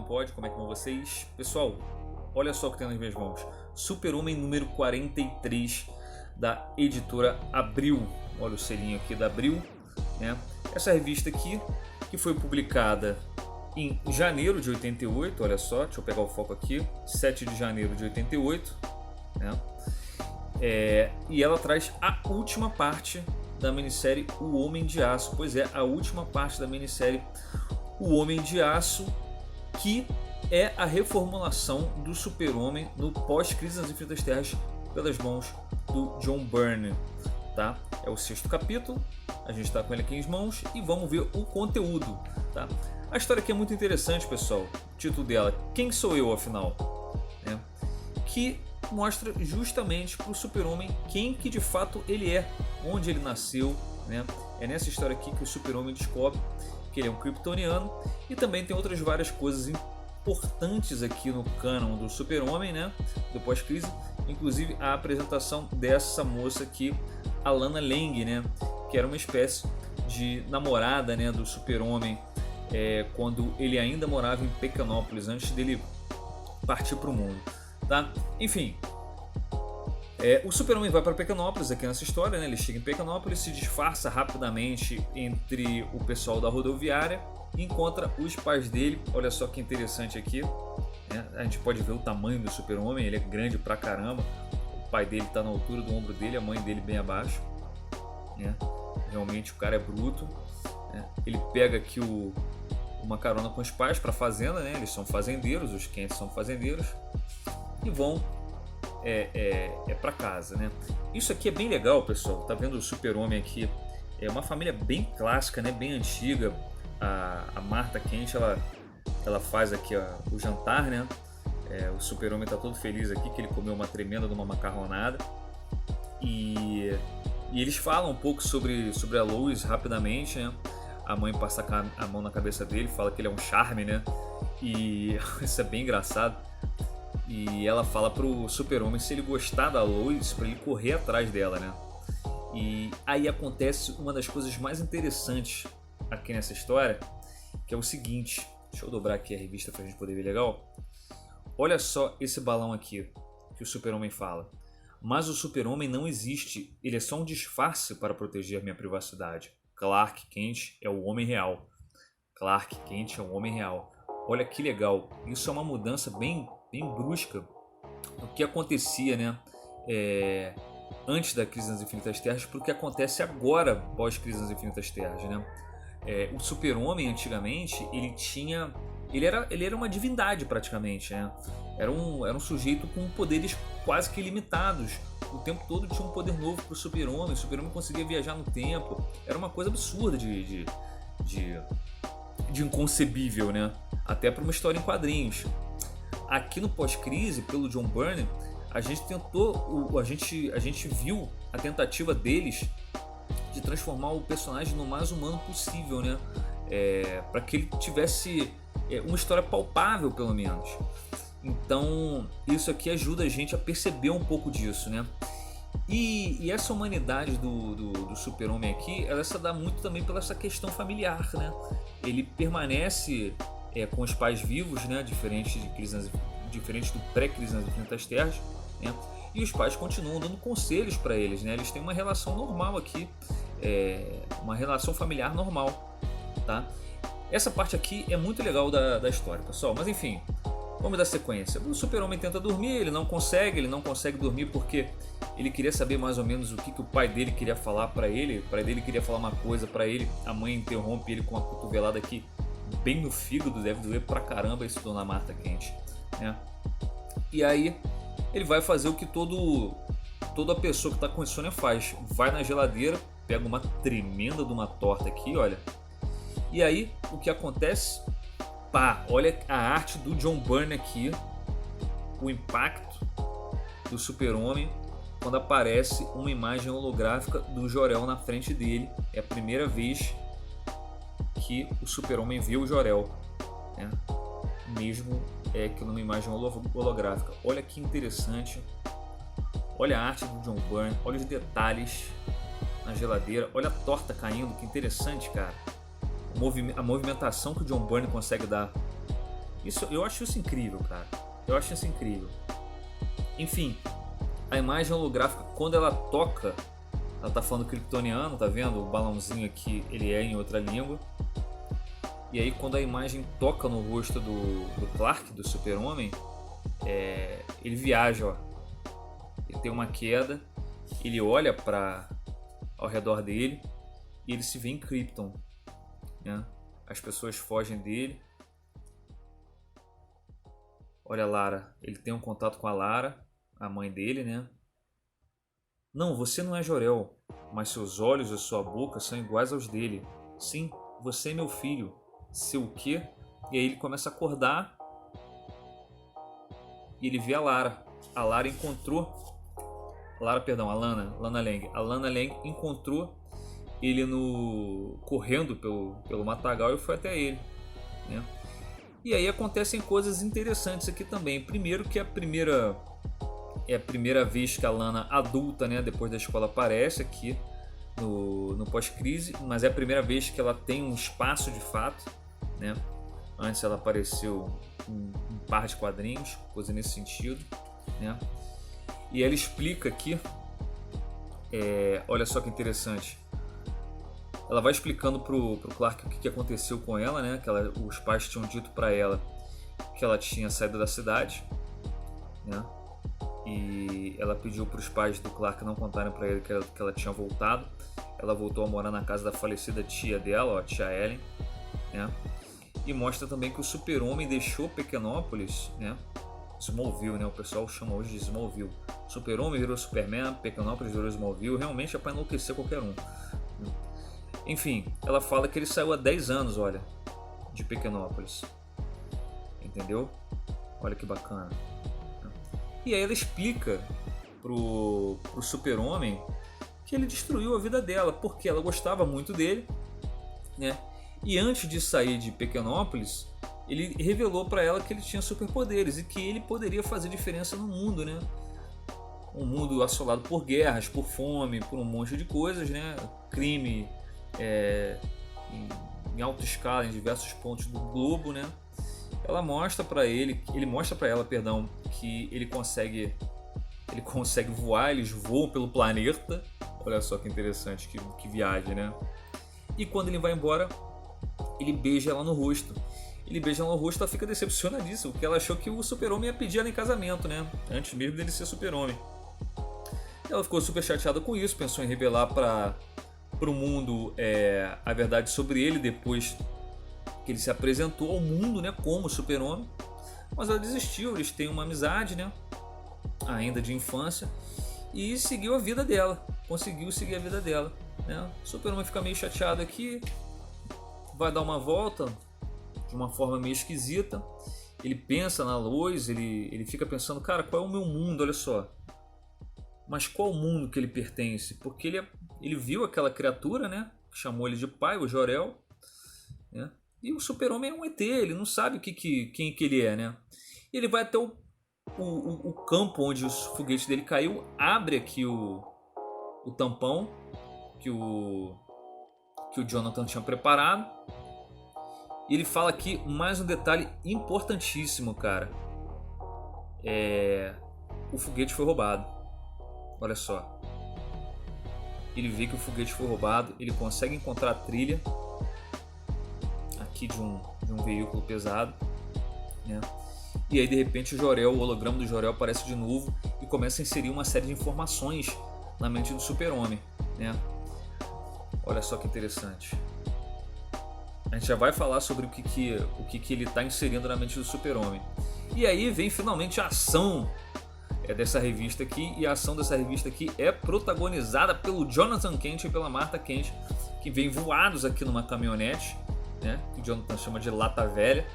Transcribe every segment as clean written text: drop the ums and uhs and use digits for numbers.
pode? Como é que vão vocês? Pessoal, olha só o que tem nas minhas mãos. Super-Homem número 43 da editora Abril. Olha o selinho aqui da Abril, né? Essa revista aqui, que foi publicada em janeiro de 88, olha só, deixa eu pegar o foco aqui, 7 de janeiro de 88, né? E ela traz a última parte da minissérie O Homem de Aço. Pois é, a última parte da minissérie O Homem de Aço, que é a reformulação do Super-Homem no pós-Crise nas Infinitas Terras pelas mãos do John Byrne, tá? É o 6º capítulo, a gente está com ele aqui em mãos e vamos ver o conteúdo, tá? A história aqui é muito interessante, pessoal. O título dela, Quem Sou Eu, afinal? Né? Que mostra justamente para o Super-Homem quem que de fato ele é, onde ele nasceu, né? É nessa história aqui que o Super-Homem descobre que ele é um kryptoniano, e também tem outras várias coisas importantes aqui no cânon do Super-Homem, né? Do pós-crise, inclusive a apresentação dessa moça aqui, a Lana Lang, né? Que era uma espécie de namorada, né, do Super-Homem quando ele ainda morava em Pequenópolis, antes dele partir para o mundo, tá? Enfim, o Super-Homem vai para Pequenópolis aqui nessa história, né? Ele chega em Pequenópolis, se disfarça rapidamente entre o pessoal da rodoviária e encontra os pais dele. Olha só que interessante aqui, né? A gente pode ver o tamanho do Super-Homem, ele é grande pra caramba. O pai dele está na altura do ombro dele, a mãe dele bem abaixo, né? Realmente o cara é bruto, né? Ele pega aqui uma carona com os pais para a fazenda, né? Eles são fazendeiros, os Kent são fazendeiros, e vão para casa, né? Isso aqui é bem legal, pessoal. Tá vendo o Super-Homem aqui? É uma família bem clássica, né? Bem antiga. A Martha Kent, ela faz aqui o jantar, né? O Super-Homem tá todo feliz aqui que ele comeu uma tremenda de uma macarronada. E eles falam um pouco sobre a Lois rapidamente, né? A mãe passa a mão na cabeça dele, fala que ele é um charme, né? E isso é bem engraçado. E ela fala pro Super-Homem se ele gostar da Lois, para ele correr atrás dela, né? E aí acontece uma das coisas mais interessantes aqui nessa história, que é o seguinte. Deixa eu dobrar aqui a revista pra gente poder ver legal. Olha só esse balão aqui que o Super-Homem fala. Mas o Super-Homem não existe, ele é só um disfarce para proteger minha privacidade. Clark Kent é o homem real. Clark Kent é o homem real. Olha que legal, isso é uma mudança bem brusca do que acontecia, né? Antes da Crise nas Infinitas Terras, para o que acontece agora pós-Crise nas Infinitas Terras, né? O Super-Homem antigamente ele era uma divindade praticamente, né? Era um sujeito com poderes quase que ilimitados. O tempo todo tinha um poder novo para o Super-Homem. O Super-Homem conseguia viajar no tempo. Era uma coisa absurda de inconcebível, né? Até para uma história em quadrinhos. Aqui no pós-crise, pelo John Byrne, a gente viu a tentativa deles de transformar o personagem no mais humano possível, né? Para que ele tivesse uma história palpável, pelo menos. Então, isso aqui ajuda a gente a perceber um pouco disso, né? E essa humanidade do Super-Homem aqui, ela se dá muito também pela essa questão familiar, né? Ele permanece com os pais vivos, né? Diferente do pré-Crise nas Infinitas Terras, né? E os pais continuam dando conselhos para eles, né? Eles têm uma relação normal aqui, uma relação familiar normal, tá? Essa parte aqui é muito legal da história, pessoal. Mas enfim, vamos dar sequência. O Super-Homem tenta dormir, ele não consegue dormir porque ele queria saber mais ou menos o que o pai dele queria falar para ele. O pai dele queria falar uma coisa para ele, a mãe interrompe ele com uma cotovelada aqui bem no fígado, deve doer pra caramba isso, Dona Martha Kent, né? E aí ele vai fazer o que toda pessoa que tá com insônia faz, vai na geladeira, pega uma tremenda de uma torta aqui, olha. E aí o que acontece? Pá, olha a arte do John Byrne aqui, o impacto do Super-Homem quando aparece uma imagem holográfica do Jor-El na frente dele. É a primeira vez que o Super-Homem vê o Jor-El, né? Mesmo que numa imagem holográfica. Olha que interessante. Olha a arte do John Byrne, olha os detalhes na geladeira, olha a torta caindo, que interessante, cara. A movimentação que o John Byrne consegue dar Eu acho isso incrível, cara. Eu acho isso incrível. Enfim, a imagem holográfica, quando ela toca, ela tá falando kryptoniano, tá vendo? O balãozinho aqui, ele é em outra língua. E aí quando a imagem toca no rosto do Clark, do Super-Homem, ele viaja, ó. Ele tem uma queda, ele olha ao redor dele e ele se vê em Krypton, né? As pessoas fogem dele. Olha a Lara, ele tem um contato com a Lara, a mãe dele, né? Não, você não é Jor-El, mas seus olhos e sua boca são iguais aos dele. Sim, você é meu filho. Seu o quê? E aí ele começa a acordar e ele vê a Lara. A Lara encontrou... a Lana Lang. A Lana Lang encontrou ele correndo pelo matagal e foi até ele, né? E aí acontecem coisas interessantes aqui também. Primeiro que é a primeira vez que a Lana adulta, né, depois da escola, aparece aqui no pós-crise, mas é a primeira vez que ela tem um espaço de fato, né? Antes ela apareceu em um par de quadrinhos, coisa nesse sentido, né? E ela explica aqui, olha só que interessante, ela vai explicando pro Clark o que aconteceu com ela, né? Que os pais tinham dito para ela que ela tinha saído da cidade, né? E ela pediu para os pais do Clark não contarem para ele que ela tinha voltado. Ela voltou a morar na casa da falecida tia dela, ó, a tia Ellen, né? E mostra também que o Super-Homem deixou Pequenópolis, né? Smallville, né? O pessoal chama hoje de Smallville. Super-Homem virou Superman, Pequenópolis virou Smallville. Realmente é para enlouquecer qualquer um. Enfim, ela fala que ele saiu há 10 anos, olha, de Pequenópolis. Entendeu? Olha que bacana. E aí ela explica pro Super-Homem que ele destruiu a vida dela, porque ela gostava muito dele, né? E antes de sair de Pequenópolis, ele revelou para ela que ele tinha superpoderes e que ele poderia fazer diferença no mundo, né? Um mundo assolado por guerras, por fome, por um monte de coisas, né? Crime em alta escala em diversos pontos do globo, né? Ela mostra para ele mostra para ela, perdão, que ele consegue voar, eles voam pelo planeta. Olha só que interessante, que viagem, né? E quando ele vai embora, ele beija ela no rosto. Ela fica decepcionadíssima, porque ela achou que o Super-Homem ia pedir ela em casamento, né? Antes mesmo dele ser Super-Homem. Ela ficou super chateada com isso, pensou em revelar para o mundo a verdade sobre ele depois que ele se apresentou ao mundo, né, como Super-Homem. Mas ela desistiu, eles têm uma amizade, né, ainda de infância, e seguiu a vida dela, conseguiu seguir a vida dela, né? O Super-Homem fica meio chateado aqui, vai dar uma volta de uma forma meio esquisita, ele pensa na Lois, ele fica pensando, cara, qual é o meu mundo, olha só, mas qual mundo que ele pertence? Porque ele viu aquela criatura, né, que chamou ele de pai, o Jor-El, né? E o Super-Homem é um ET, ele não sabe quem que ele é, né? E ele vai até o campo onde o foguete dele caiu, abre aqui o tampão que o Jonathan tinha preparado. E ele fala aqui mais um detalhe importantíssimo, cara. O foguete foi roubado. Olha só. Ele vê que o foguete foi roubado, ele consegue encontrar a trilha aqui de um veículo pesado, né? E aí de repente o holograma do Jor-El aparece de novo e começa a inserir uma série de informações na mente do Super-Homem, né? Olha só que interessante. A gente já vai falar sobre o que ele está inserindo na mente do Super-Homem. E aí vem finalmente a ação dessa revista aqui, e a ação dessa revista aqui é protagonizada pelo Jonathan Kent e pela Martha Kent, que vêm voados aqui numa caminhonete, né, que o Jonathan chama de Lata Velha.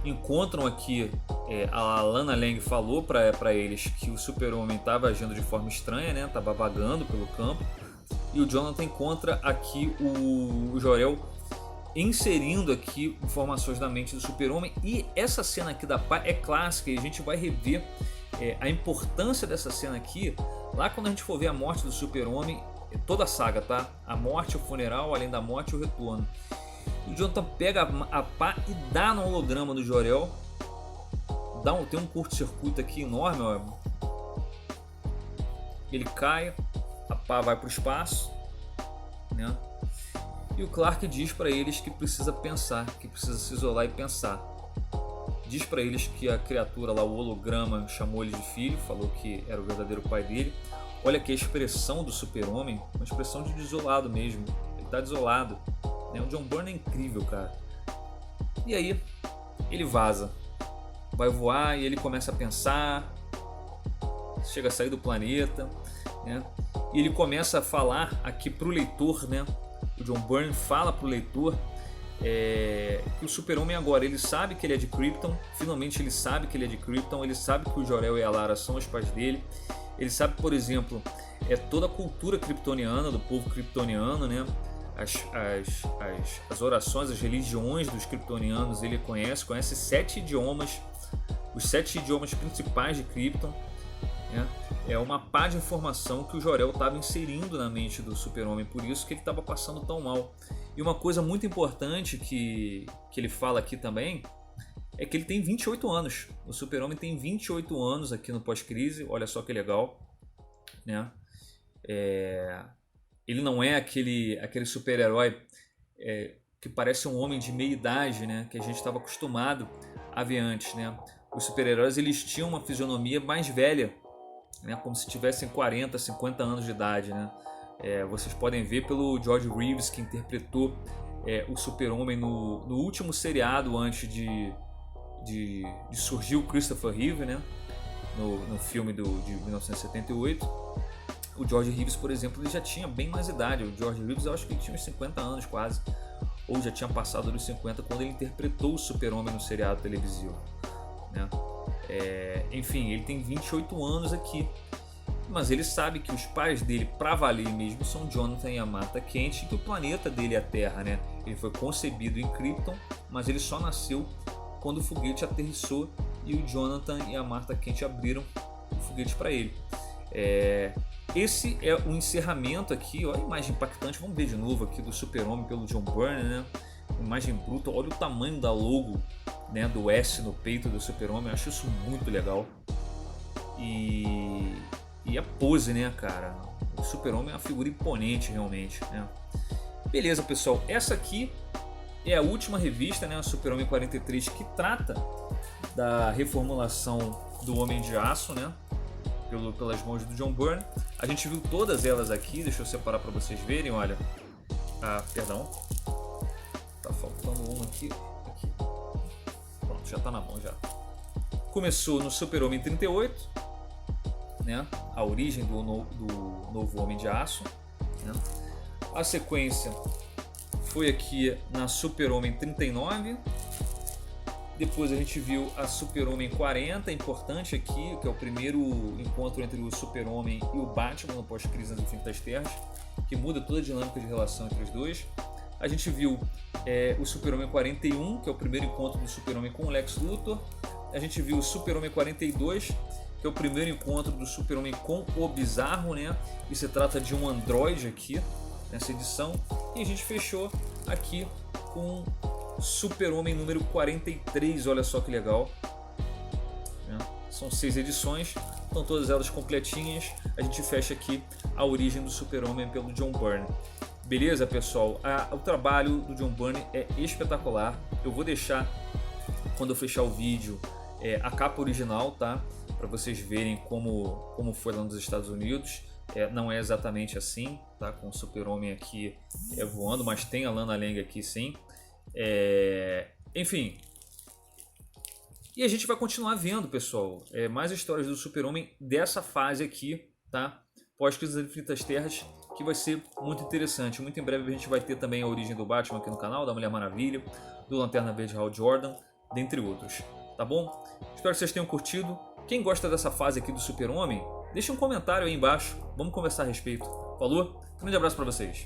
Encontram aqui, a Lana Lang falou para eles que o Super-Homem estava agindo de forma estranha, né, estava vagando pelo campo, e o Jonathan encontra aqui o Jor-El inserindo aqui informações na mente do Super-Homem. E essa cena aqui da pá é clássica, e a gente vai rever a importância dessa cena aqui lá quando a gente for ver a morte do Super-Homem, toda a saga, tá? A morte, o funeral, além da morte, o retorno. O Jonathan pega a pá e dá no holograma do Jor-El. Tem um curto-circuito aqui enorme, ó. Ele cai, a pá vai para o espaço, né? E o Clark diz para eles que precisa pensar, que precisa se isolar e pensar. Diz para eles que a criatura lá, o holograma, chamou ele de filho, falou que era o verdadeiro pai dele. Olha aqui a expressão do Super-Homem, uma expressão de desolado mesmo. Ele tá desolado, né? O John Byrne é incrível, cara. E aí, ele vaza. Vai voar e ele começa a pensar. Chega a sair do planeta, né? E ele começa a falar aqui pro leitor, né? O John Byrne fala pro leitor que o Super-Homem agora, ele sabe que ele é de Krypton. Finalmente ele sabe que ele é de Krypton. Ele sabe que o Jor-El e a Lara são os pais dele. Ele sabe, por exemplo, toda a cultura kryptoniana, do povo kryptoniano, né? As orações, as religiões dos kryptonianos ele conhece 7 idiomas, os 7 idiomas principais de Krypton, né? É uma pá de informação que o Jor-El estava inserindo na mente do Super-Homem, por isso que ele estava passando tão mal. E uma coisa muito importante que ele fala aqui também é que ele tem 28 anos. O Super-Homem tem 28 anos aqui no pós-crise, olha só que legal, né? Ele não é aquele super-herói que parece um homem de meia idade, né? Que a gente estava acostumado a ver antes, né? Os super-heróis eles tinham uma fisionomia mais velha, né? Como se tivessem 40, 50 anos de idade, né? Vocês podem ver pelo George Reeves, que interpretou o Super-Homem no último seriado antes de surgir o Christopher Reeve, né? No filme de 1978. O George Reeves, por exemplo, ele já tinha bem mais idade. O George Reeves, eu acho que ele tinha uns 50 anos quase, ou já tinha passado dos 50 quando ele interpretou o Super-Homem no seriado televisivo, né? Enfim, ele tem 28 anos aqui, mas ele sabe que os pais dele, pra valer mesmo, são Jonathan e a Martha Kent, e que o planeta dele é a Terra, né? Ele foi concebido em Krypton, mas ele só nasceu quando o foguete aterrissou e o Jonathan e a Martha Kent abriram o foguete para ele. Esse é o encerramento aqui, olha a imagem impactante, vamos ver de novo aqui do Super-Homem pelo John Byrne, né? Imagem bruta, olha o tamanho da logo, né, do S no peito do Super-Homem, eu acho isso muito legal. E a pose, né, cara? O Super-Homem é uma figura imponente realmente, né? Beleza, pessoal, essa aqui é a última revista, né, o Super-Homem 43, que trata da reformulação do Homem de Aço, né, pelas mãos do John Byrne. A gente viu todas elas aqui, deixa eu separar para vocês verem, olha. Perdão, tá faltando uma aqui. Pronto, já tá na mão já. Começou no Super-Homem 38, né, a origem do novo Homem de Aço, né? A sequência foi aqui na Super-Homem 39. Depois a gente viu a Super-Homem 40, importante aqui, que é o primeiro encontro entre o Super-Homem e o Batman no pós-crise nas Infinitas Terras, que muda toda a dinâmica de relação entre os dois. A gente viu o Super-Homem 41, que é o primeiro encontro do Super-Homem com o Lex Luthor. A gente viu o Super-Homem 42, que é o primeiro encontro do Super-Homem com o Bizarro, né? E se trata de um androide aqui nessa edição. E a gente fechou aqui com Super-Homem número 43, olha só que legal, né? São 6 edições, estão todas elas completinhas. A gente fecha aqui a origem do Super-Homem pelo John Byrne. Beleza, pessoal? O trabalho do John Byrne é espetacular. Eu vou deixar, quando eu fechar o vídeo, a capa original, tá? Para vocês verem como foi lá nos Estados Unidos. Não é exatamente assim, tá? Com o Super-Homem aqui voando, mas tem a Lana Lang aqui sim. Enfim, e a gente vai continuar vendo, pessoal, mais histórias do Super-Homem dessa fase aqui, tá? Pós-Crise das Infinitas Terras, que vai ser muito interessante. Muito em breve a gente vai ter também a origem do Batman aqui no canal, da Mulher Maravilha, do Lanterna Verde Hal Jordan, dentre outros, tá bom? Espero que vocês tenham curtido. Quem gosta dessa fase aqui do Super-Homem, deixa um comentário aí embaixo, vamos conversar a respeito. Falou? Grande abraço para vocês.